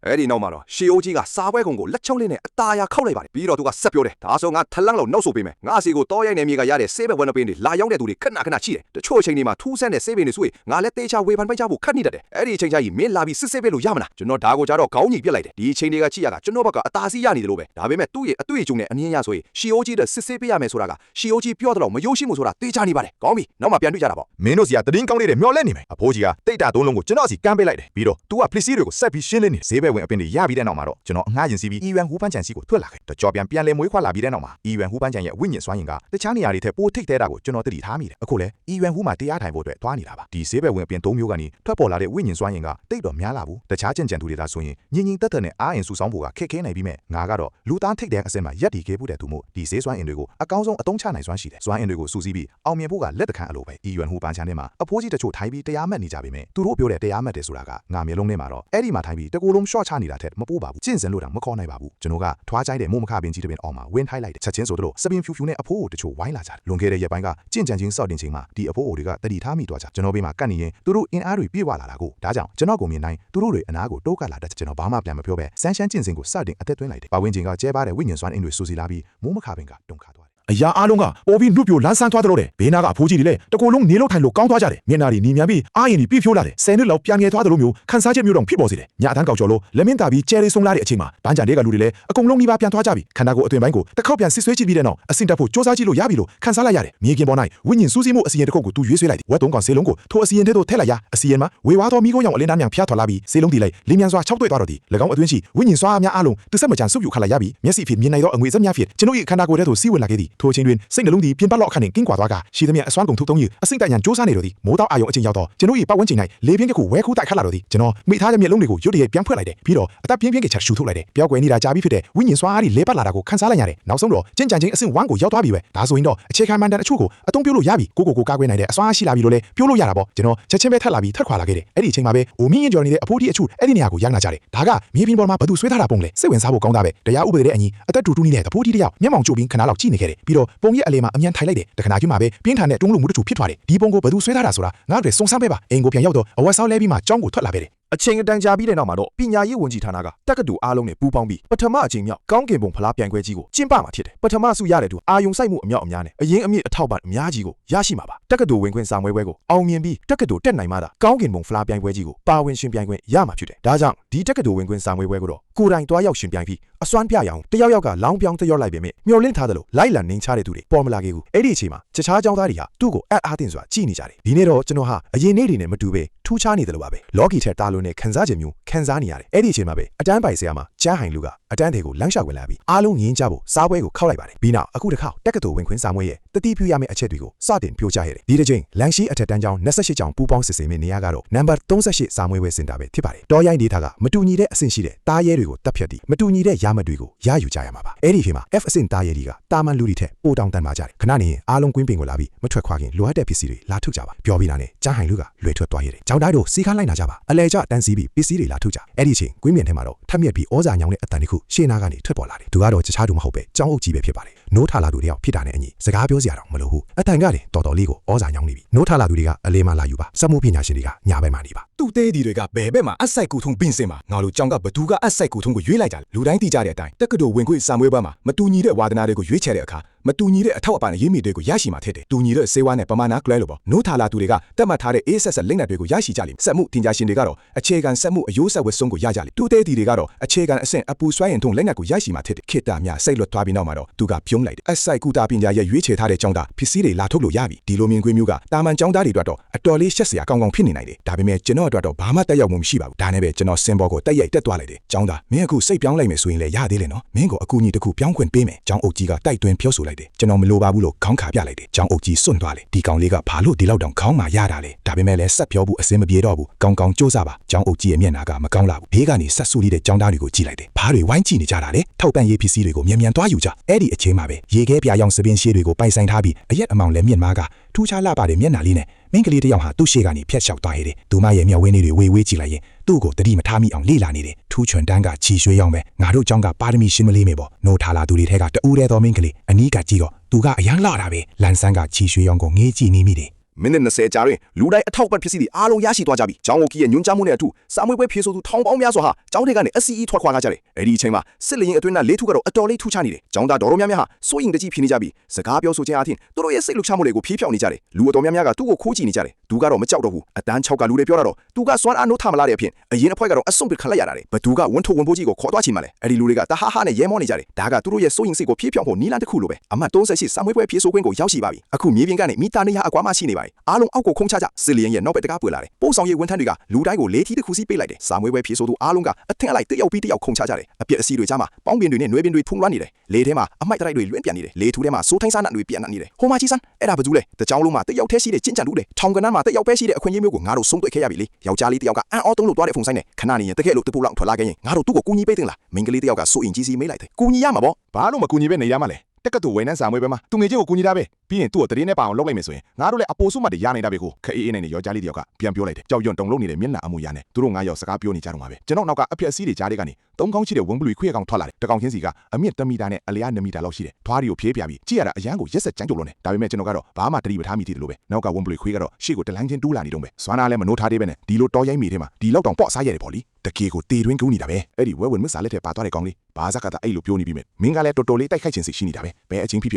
အဲ့ဒီနောက်မှာတော့ရှီအိုကြီးကစားပွဲကုံကိုလက်ချုံးလေးနဲ့အตาရခောက်လိုက်ပါတယ်ပြီးတော့သူကဆက်ပြောတယ်ဒါဆိုငါထလန်းလောက်နှုတ်ဆိုပေးမယ်ငါအစီကိုတောရိုက်နေမြေကရတဲ့ဆေးဘက်ဝက်နှပင်းတွေလာရောက်တဲ့သူတွေခဏရှိတယ်တချို့အချိန်တွေမှာထူးဆန်းတဲ့ဆေးပင်တွေဆိုရင်ငါလည်းတေချာဝေဖန်ပိုက်ချဖို့ခက်နေတတ်တယ်အဲ့ဒီအချိန်ကျရင်မင်းလာပြီးစစ်ဆေးပေးလို့ရမလားကျွန်တော်ဒါကိုကြတော့ခေါင်းကြီးပြက်လိုက်တယ်ဒီအချိန်တွေကချိရကကျွန်တော်ဘက်ကအตาစီရနေတယ်လို့ပဲဒါပေမဲ့သူ့ရဲ့အတွေ့အကြုံနဲ့အမြင်ရဆိုရင်ရှီအိုကြီးတဲ့စစ်ဆေးပေးရမယ်ဆိုတာကရှီအိုကြီးပြောတော့မယိုးရှိမှုဆိုတာတေချာနေပါတယ်ကောင်းပြီနောက်မှပြန်တွေ့ကြတာပေါ့မင်းတို့စီကတရင်ကောင်းလေးတွေမျောလဲနေမယ်အဖိုးကြီးကတိတ်တာသုံးလုံးကိုကျွန်တော်စီကမ်းပေးလိုက်တယ်ပြီးတော့ तू က police တွေကိုဆက်ပြီးရှင်းလင်းနေဈေးဘက်ဝင်အပင်တွေရပြီးတဲ့နောက်မှာတော့ကျွန်တော်အငှားရင်စီပြီး EUN ဟူပန်းချန်စီကိုထွက်လာခဲ့တကြောပြန်လဲမွေးခွာလာပြီးတဲ့နောက်မှာ EUN ဟူပန်းချန်ရဲ့ဝိညာဉ်စွမ်းရည်ကတခြားနေရာတွေထက်ပိုထိတ်သေးတာကိုကျွန်တော်သတိထားမိတယ်အခုလဲ EUN ဟူမှာတရားထိုင်ဖို့အတွက်သွားနေတာပါဒီဈေးဘက်ဝင်အပင်၃မျိုးကနေထွက်ပေါ်လာတဲ့ဝိညာဉ်စွမ်းရည်ကတိတ်တော့များလာဘူးတခြားကြံသူတွေသာဆိုရင်ညင်တက်တဲ့နဲ့အားအင်စုဆောင်းဖို့ကခက်ခဲနေပြီးမဲ့ငါကတော့လူသားထိတ်တဲ့အစင်မှာရက်တီခဲ့ဖို့တဲ့သူမို့ဒီဈေးစွမ်းအင်တွေကိုအကောင်းဆုံးအသုံးချနိုင်စွမ်းရှိတယ်စွမ်းအင်တွေကိုစုစည်းပြီးအောင်မြင်ဖို့ကလက်တခန့်အလိုပဲ EUN ဟူပန်းချန်ထဲမှာအဖိုးကြီးတချို့ထိုင်ပြီးတရားမှတ်နေကြပေမဲ့သူတို့ပြောတဲ့တရားမှတ်တယ်ဆိုတာကငါမျိုးလုံးထဲမှာတော့အဲ့ဒီမှာထိုင်ပြီးတကူလုံး short ချနေတာထက်မပိုးပါဘူးကျင့်စဉ်လို့တောင်မခေါ်နိုင်ပါဘူးကျွန်တော်ကထွားကြိုက်တဲ့မိုးမခပင်ကြီးတပင်အောက်မှာဝင်းထိုက်လိုက်တဲ့ချက်ချင်းဆိုတော့စပင်ဖြူဖြူနဲ့အဖိုးကိုတချို့ဝိုင်းလာကြတယ်လွန်ခဲ့တဲ့ရက်ပိုင်းကကြင့်ကြံချင်းစောက်တင်ချိန်မှာဒီအဖိုးအိုတွေကတတိထားမိသွားကြကျွန်တော်ဘေးမှာကတ်နေရင်သူတို့အင်အားတွေပြေဝလာတာကိုဒါကြောင့်ကျွန်တော်ကိုမြင်တိုင်းသူတို့တွေအနားကိုတိုးကပ်လာတတ်ကျွန်တော်ဘာမှပြန်မပြောပဲစမ်းရှမ်းကျင့်စဉ်ကိုစတင်အသက်သွင်းလိုက်တယ်ပါဝင်ချိန်ကကျဲပါတဲ့ဝိညာဉ်စွမ်းအင်တွေစူစီလာပြီးမိုးမခပင်ကတုန်ခါသွားအရာအားလုံးကပေါ်ပြီးနှုတ်ပြလန်းဆန်းသွားတယ်လို့တဲ့ဘေးနာကအဖိုးကြီးတွေလည်းတကူလုံးနေလို့ထိုင်လို့ကောင်းသွားကြတယ်မျက်နှာတွေနီမြန်ပြီးအားရင်တွေပြည့်ဖြိုးလာတယ်10နှစ်လောက်ပြန်ငယ်သွားတယ်လို့မျိုးခန်းစားချက်မျိုးတော့ဖြစ်ပေါ်စေတယ်ညအတန်းကောက်ကျော်လို့လက်မင်းတာပြီးကျဲလေးဆုံးလာတဲ့အချိန်မှာပန်းကြံတွေကလူတွေလည်းအကုန်လုံးနှီးပါပြန်သွားကြပြီခန္ဓာကိုယ်အတွင်ပိုင်းကိုတစ်ခေါက်ပြန်စစ်ဆွဲကြည့်ပြီးတဲ့နောက်အစင်တက်ဖို့စ조사ကြည့်လို့ရပြီလို့ခန်းစားလိုက်ရတယ်မြေကင်ပေါ်၌ဝိညာဉ်စူးစီးမှုအစီရင်တစ်ခုကိုသူရွေးဆွဲလိုက်တယ်ဝက်သုံးကောင်ဆေးလုံးကိုထိုအစီရင်ထဲသို့ထည့်လိုက်ရအစီရင်မှာဝေဝါးသောမိခိုးရောင်အလင်းသားများဖျားထွက်လာပြီးဆေးလုံးတီလိုက်လင်းမြန်စွာ၆တွေ့သွားတော့သည်၎င်းအတွင်းရှိဝိညာဉ်စွာများအားလုံးသူဆက်မကြံစုပ်ယူခလိုက်ရပြီးမျက်စိဖြင့်မြင်နိုင်သောအငွေစက်များဖြင့်ကျွန်ုပ်၏ခန္ဓာကိုယ်ထဲသို့စီးဝင်လာခဲ့သည်ထိုအချိန်တွင်စိတ်နှလုံးသည်ပြင်ပလောက်အခန့်နှင့်ကင်းကွာသွားကရှိသမျှအစွမ်းကုန်ထုတ်သုံး၍အစိမ့်တိုင်ရန်စ조사နေတော်သည်မိုးတောက်အာယုံအချိန်ရောက်တော့ကျွန်ုပ်၏ပတ်ဝန်းကျင်၌လေပြင်းကခုဝဲခူးတိုက်ခတ်လာတော်သည်ကျွန်တော်မိထားတဲ့မျက်လုံးတွေကိုရွတ်တရက်ပြန်ဖွက်လိုက်တယ်ပြီးတော့အသက်ပြင်းပြင်းကချက်ရှူထုတ်လိုက်တယ်ပြောက်ကွယ်နေတာကြာပြီးဖြစ်တဲ့ဝိညာဉ်စွာအားဒီလဲပတ်လာတာကိုခန်းစားလိုက်ရတယ်နောက်ဆုံးတော့ကျင့်ကြံခြင်းအဆင့်1ကိုရောက်သွားပြီပဲဒါဆိုရင်တော့အခြေခံမှန်တန်အချို့ကိုအသုံးပြုလို့ရပြီကိုကာကွယ်နိုင်တဲ့အစွမ်းရှိလာပြီလို့လဲပြောလို့ရတာပေါ့ကျွန်တော်ချက်ချင်းပဲထက်လာပြီးထက်ခွာလာခဲ့တယ်အဲ့ဒီအချိန်မှာပဲအိုမင်းရင်ကျော်နေတဲ့အဖိုးကြီးအချို့အဲ့ဒီနေရာကိုရောက်လာကြတယ်ဒါကမြေပြင်ပေါ်မှာဘသူဆွဲထားတာပုံလဲစိတ်ဝင်စားဖို့ကောင်းတာပဲတရားဥပဒေတဲ့အညီအသက်တူတူနေတဲ့တဖိုးကြီးတယောက်မျက်မှောင်ကျိုးပြီးခဏလောက်ကြည့်နေခဲ့တယ်ပြီးတော့ပုံရဲ့အလေမှာအမြန်ထိုင်လိုက်တယ်တခဏကျွန်းမှာပဲပြင်းထန်တဲ့တွန်းလို့မှုတချို့ဖြစ်သွားတယ်ဒီပုံကိုဘသူဆွဲထားတာဆိုတာငါတို့စုံစမ်းပေးပါအိမ်ကိုပြန်ရောက်တော့အဝတ်ဆောက်လဲပြီးမှကြောင်းကိုထွက်လာခဲ့တယ်အချိန်အတန်ကြာပြီးတဲ့နောက်မှာတော့ပညာရေးဝန်ကြီးဌာနကတက္ကသိုလ်အားလုံးနဲ့ပူးပေါင်းပြီးပထမအကြိမ်မြောက်ကောင်းကင်ဘုံဖလားပြိုင်ပွဲကြီးကိုကျင်းပမှာဖြစ်တယ်ပထမဆုရတဲ့သူအာယုံစိုက်မှုအမြောက်အများနဲ့အရင်အမြင့်အထောက်ပံ့အများကြီးကိုရရှိမှာပါတက္ကသိုလ်ဝင်ခွင့်စာမွေးပွဲကိုအောင်မြင်ပြီးတက္ကသိုလ်တက်နိုင်မှသာကောင်းကင်ဘုံဖလားပြိုင်ပွဲကြီးကိုပါဝင်ရှင်ပြိုင်ခွင့်ရမှာဖြစ်တယ်ဒါကြောင့်ဒီတက္ကသိုလ်ဝင်ခွင့်စာမွေးပွဲကိုတော့ကိုယ်တိုင်တွားရောက်ရှင်ပြိုင်ပြီးအစွမ်းပြရအောင်တယောက်ကလောင်းပြောင်းတယောက်လိုက်ပေမဲ့မျောလင့်ထားတယ်လို့လိုက်လံနှင်းချတဲ့သူတွေပေါ်မလာခဲ့ဘူးအဲ့ဒီအချိန်မှာတခြားကျောင်းသားတွေဟာသူ့ကိုအပ်အားတင်စွာကြည်နေကြတယ်ဒီနေ့တော့ကျွန်တော်ဟာအရင်နေ့တွေနဲ့မတူပဲထူးခြားနေတယ်လို့ပါပဲလော်ကီထက်တာလွန်တဲ့ခံစားချက်မျိုးခံစားနေရတယ်အဲ့ဒီအချိန်မှာပဲအတန်းပိုင်ဆရာမကျန်းဟိုင်လူကအတန်းတွေကိုလမ်းလျှောက်ဝင်လာပြီးအားလုံးငင်းကြဖို့စားပွဲကိုခောက်လိုက်ပါတယ်ပြီးနောက်အခုတစ်ခါတက္ကသိုလ်ဝင်ခွင့်စာမွေးရဲ့တတိပြုရမယ့်အချက်တွေကိုစတင်ပြောကြားခဲ့တယ်ဒီတစ်ချိန်လန်ရှိအထက်တန်းကျောင်း28ကျောင်းပူးပေါင်းစစ်ဆေးမယ့်နေရာကတော့နံပါတ်38စာမွေးပွဲစင်တာပဲဖြစ်ပါတယ်တော်ရိုင်းဒေတာကမတူညီတဲ့အဆင့်ရှိတဲ့တားရဲတွေကိုတပ်ဖြတ်ပြီးမတူညီတဲ့ရမတ်တွေကိုရယူကြရမှာပါအဲ့ဒီခေတ်မှာ F အဆင့်တားရဲတွေကတာမန်လူတွေထက်ပိုတောင်တန်ပါကြတယ်ခဏနေအားလုံးကွင်းပင်ကိုလာပြီးမထွက်ခွာခင်လိုအပ်တဲ့ပစ္စည်းတွေလာထုတ်ကြပါပြောပြီးတာနဲ့ကျန်းဟိုင်လူကလွယ်ထွက်သွားရတယ်ကျောင်းသားတို့စီးကားလိုက်နာကြပါအလဲကျတန်းစီးပြီးပစ္စည်းတွေလာထုတ်ကြအဲ့ဒီအချိန်ကွင်းပင်ထဲမှာတော့ထက်မြက်ပြီးဩဇာညောင်းတဲ့အတန်တစ်ခုရှေ့နားကနေထွက်ပေါ်လာတယ်သူကတော့တခြားသူမဟုတ်ပဲကျောင်းအုပ်ကြီးပဲဖြစ်ပါတယ်နိုးထလာသူတယောက်ဖြစ်တာနဲ့အညီစကားပြောစရာတော့မလိုဘူးအတန်ကလည်းတော်တော်လေးကိုဩဇာညောင်းနေပြီနိုးထလာသူတွေကအလေးမလာယူပါစက်မှုပညာရှင်တွေကညာဘက်မှာနေပါသူ့သေးဒီတွေကဘယ်ဘက်မှာအဆိုင်ကူထုံပင်းစင်မှာငါတို့ကျောင်းကဘသူကအဆိုင်ကူထုံကိုရွေးလိုက်ကြတယ်လူတိုင်းသိကြတဲ့အတိုင်းတက္ကသိုလ်ဝင်ခွင့်စာမွေးပွဲမှာမတူညီတဲ့ဝါဒနာတွေကိုရွေးချယ်တဲ့အခါမတူညီတဲ့အထောက်အပံ့ရေးမိတွေကိုရရှိမှာဖြစ်တယ်တူညီတဲ့စေဝါနဲ့ပမာဏကလွဲလို့ပေါ့နိုးထလာသူတွေကတတ်မှတ်ထားတဲ့ ASS လိမ့်နယ်တွေကိုရရှိကြလိမ့်စက်မှုတင်ကြရှင်တွေကတော့အခြေခံစက်မှုအယိုးဆက်ဝတ်ဆုံးကိုရကြလိမ့်တူသေးဒီတွေကတော့အခြေခံအဆင့်အပူစွမ်းရင်ထုံလိမ့်နယ်ကိုရရှိမှာဖြစ်တယ်ခေတ္တများစိတ်လွတ်သွားပြီးနောက်မှာတော့သူကပြုံးလိုက်တယ်အဆိုင်ကူတာပညာရဲ့ရွေးချယ်ထားတဲ့ကျောင်းသားပစ္စည်းတွေလာထုတ်လို့ရပြီဒီလိုမြင်ကွင်းမျိုးကတာမန်ကျောင်းသားတွေအတွက်တော့အတော်လေးရှက်စရာကောင်းကောင်းဖြစ်နေနိုင်တယ်ဒါပေမဲ့ကျွန်တော်အတွက်တော့ဘာမှတက်ရောက်မှုမရှိပါဘူးဒါနဲ့ပဲကျွန်တော်စင်ဘောကိုတက်ရိုက်တက်သွားလိုက်တယ်ကျောင်းသားမင်းအခုစိတ်ပြောင်းလိုက်မယ်ဆိုရင်လည်းရသေးတယ်နော်မင်းကိုအကူအညီတစ်ခုပြောင်းခွင့်ပေးမယ်ကျောင်းအုပ်ကြီးကတိုက်တွန်းပြောဆိုလိုက်တယ်ကျွန်တော်မလိုပါဘူးလို့ခေါင်းခါပြလိုက်တယ်ကျောင်းအုပ်ကြီးစွန့်သွားတယ်ဒီကောင်လေးကဘာလို့ဒီလောက်တောင်ခေါင်းမာရတာလဲဒါပေမဲ့လည်းဆက်ပြောဖို့အစင်မပြေတော့ဘူးကောင်းကောင်းစူးစမ်းပါကျောင်းအုပ်ကြီးရဲ့မျက်နှာကမကောင်းလာဘူးဘေးကနေဆက်ဆူနေတဲ့ကျောင်းသားတွေကိုကြည့်လိုက်တယ်ဘာတွေဝိုင်းကြည့်နေကြတာလဲထောက်ပံ့ရေးပစ္စည်းတွေကိုမြန်သွားယူကြအဲ့ဒီအချိန်မှာပဲရေခဲပြာရောင်စပင်းရှည်တွေကိုပိုင်ဆိုင်ထားပြီးအရက်အမောင်လည်းမြင့်မားကထူးခြားလှပတဲ့မျက်နှာလေးနဲ့မင်းကလေးတစ်ယောက်ဟာသူ့ရှေ့ကနေဖြတ်လျှောက်သွားခဲ့တယ်။သူမရဲ့မျက်ဝန်းလေးတွေဝေးကြည့်လိုက်ရင်သူ့ကိုတတိမထားမိအောင်လေ့လာနေတယ်။ထူးချွန်တန်းကချီရွှေရောင်းပဲငါတို့ကျောင်းကပါရမီရှင်းမလေးမေပေါ့။နိုးထားလာသူတွေထဲကတူးတဲ့တော်မင်းကလေးအနီးကကြည့်တော့သူကအရန်လှတာပဲ။လန်ဆန်းကချီရွှေရောင်းကိုငေးကြည့်နေမိတယ်။ မိနစ်20ကြာတွင်လူတိုင်းအထောက်ပံ့ဖြစ်စီသည့်အားလုံးရရှိသွားကြပြီ။ကျောင်းကိုကြီးရဲ့ညွှန်ကြားမှုနဲ့အတူစာမွေးပွဲဖြေဆိုသူထောင်ပေါင်းများစွာဟာကျောင်းထဲကနေ SCE ထွက်ခွာကြတယ်။အဲ့ဒီအချိန်မှာစစ်လရင်အတွင်းသားလေးထုကတော့အတော်လေးထူးခြားနေတယ်။ကျောင်းသားတော်တော်များများဟာစိုးရင်တကြီးဖြစ်နေကြပြီးစကားပြောဆိုခြင်းအပြင်သူတို့ရဲ့စိတ်လှုပ်ရှားမှုတွေကိုဖြေးဖြောင်းနေကြတယ်။လူအတော်များများကသူ့ကိုခိုးကြည့်နေကြတယ်။သူကတော့မကြောက်တော့ဘူး။အတန်း6ကလူတွေပြောတော့သူကစွမ်းအားနိုးထမလာတဲ့အဖြစ်အရင်အဖွဲကတော့အဆုံးပစ်ခလိုက်ရတာလေ။ဘသူကဝန်းထုတ်ဝန်းပိုးကြီးကိုခေါ်သွားချင်မှလဲ။အဲ့ဒီလူတွေကတဟားဟားနဲ့ရဲမောနေကြတယ်။ဒါကသူတို့ရဲ့စိုးရင်စိတ်ကိုဖြေးဖြောင်းဖို့နီးလန်းတစ်ခုလိုပဲ။အမှတ်38စာမွေးပွဲဖြေဆိုခွင့်ကိုရောက်ရှိပါပြီ။အခုမြေပြင်ကနေမိသားနေရအကွာမှရှိနေပါပြီ။အားလုံးအောက်ကိုခုံချကြစစ်လရင်ရဲ့နောက်ဘက်တကားပွေလာတယ်။ပို့ဆောင်ရေးဝန်ထမ်းတွေကလူတိုင်းကိုလေးထီးတစ်ခုစီပေးလိုက်တယ်။စာမွေးပွဲဖြေဆိုသူအားလုံးကအထင်အလိုက်တစ်ယောက်ပြီးတစ်ယောက်ခုံချကြတယ်။အပြက်အစီတွေကြားမှာပေါင်းပင်တွေနဲ့နွေပင်တွေထုံလွှမ်းနေတယ်။လေထဲမှာအမိုက်တိုက်တွေလွင့်ပြန်နေတယ်။လေထူထဲမှာစိုးထိုင်းစားနတ်တွေပြန်နေတယ်။ဟိုမှာကြီးစမ်းအဲ့ဒါဘာတူလဲ။တကြောင်လုံးမှာတစ်ယောက်တည်းရှိတဲ့ကျင့်ကြံတူလေ။ထောင်ကနန်းမှာတစ်ယောက်ပဲရှိတဲ့အခွင့်အရေးမျိုးကိုငါတို့ဆုံးတွေ့ခဲ့ရပြီလေ။ယောက်ျားလေးတစ်ယောက်ကအန်အောတုံးလို့သွားတဲ့ဖုန်ဆိုင်နဲ့ခဏနေရင်တကယ်လို့တပူလောက်ထွက်လာခဲ့ရင်ငါတို့သူ့ကိုကူညီပေးတင်လား။မိန်းကလေးတစ်ယောက်ကစိုးရင်ကြီးစီမေးလိုက်တယ်။ကူညီရမှာပေါ့ ဘာလို့မကူညီပဲနေရမှာလဲတက်ကတူဝိုင်းနှန်းစာမွေးပဲမှာသူငယ်ချင်းကိုကူညီတာပဲပြီးရင်သူ့ကိုတရင်နဲ့ပါအောင်လုပ်လိုက်မယ်ဆိုရင်ငါတို့လည်းအပိုစုမှတည်းရနေတာပဲကိုခအေးအေးနဲ့ယောက်ျားလေးတယောက်ကပြန်ပြောလိုက်တယ်ကြောက်ရွံ့တုန်လုံးနေတဲ့မျက်နှာအမူအရာနဲ့သူတို့ငါရောက်စကားပြောနေကြတော့မှာပဲကျွန်တော်နောက်ကအဖျက်စီးတွေကြားတွေကနေသုံးကောင်းရှိတဲ့ဝင်းဘလူခွေးကောင်ထွက်လာတယ်တကောင်ချင်းစီကအမြင့်1မီတာနဲ့အလျား2မီတာလောက်ရှိတယ်ထွားရီကိုဖြေးပြပြီးကြည့်ရတာအရန်ကိုရက်ဆက်ကြမ်းကြုတ်လို့နေဒါပေမဲ့ကျွန်တော်ကတော့ဘာမှတတိပထားမိသေးတယ်လို့ပဲနောက်ကဝင်းဘလူခွေးကတော့ရှေ့ကိုတလန်းချင်းတူးလာနေတော့ပဲစွမ်းအားလည်းမနှိုးထားသေးပဲနဲ့ဒီလိုတော်ရိုင်းမိထဲမှာဒီလောက်တောင်ပေါ့စားရတယ်ပေါ့လीတကယ်ကိုတေတွင်းကူးနေတာပဲအဲ့ဒီဝဲဝင်မစ်စာလက်ထဲပါသွားတဲ့ကောင်လေးဘာစကားတာအဲ့လိုပြောနေပြီမဲ့မင်းကလည်းတော်တော်လေးတိုက်ခိုက်ခြင်းစိတ်ရှိနေတာပဲဘယ်အချင်းဖြစ်ဖြစ်